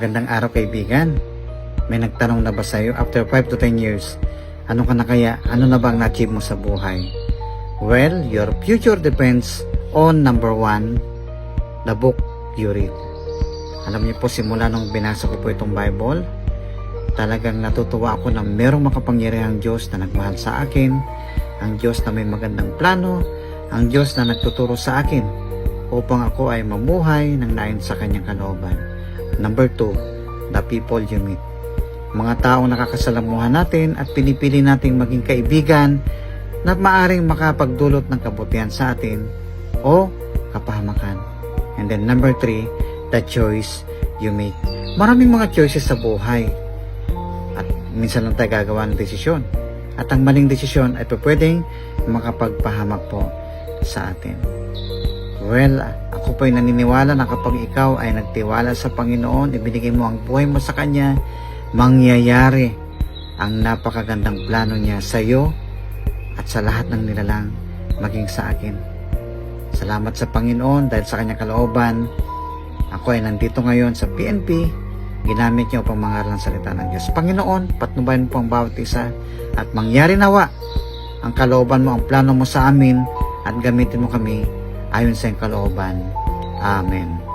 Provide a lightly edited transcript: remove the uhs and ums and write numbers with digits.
Magandang araw kaibigan. May nagtanong na ba sa'yo after 5 to 10 years, ano ka na kaya? Ano na ba ang na-achieve mo sa buhay? Well, your future depends on number 1, the book you read. Alam niyo po, simula nung binasa ko po itong Bible, talagang natutuwa ako na merong makapangyarihang Diyos na nagmahal sa akin, ang Diyos na may magandang plano, ang Diyos na nagtuturo sa akin upang ako ay mamuhay ng nayon sa kanyang kalooban. Number 2, the people you meet. Mga taong nakakasalamuhan natin at pinipili nating maging kaibigan na maaring makapagdulot ng kabutihan sa atin o kapahamakan. And then number 3, the choice you make. Maraming mga choices sa buhay at minsan lang tayo gagawa ng desisyon. At ang maling desisyon ay pwedeng makapagpahamak po sa atin. Well, ako po'y naniniwala na kapag ikaw ay nagtiwala sa Panginoon, ibinigay mo ang buhay mo sa Kanya, mangyayari ang napakagandang plano niya sa iyo at sa lahat ng nilalang maging sa akin. Salamat sa Panginoon dahil sa Kanyang kalooban. Ako ay nandito ngayon sa PNP, ginamit niyo upang mangaral ng salita ng Diyos. Panginoon, patnubayan po ang bawat isa at mangyari nawa ang kalooban mo, ang plano mo sa amin at gamitin mo kami ayon sa iyong kalooban. Amen.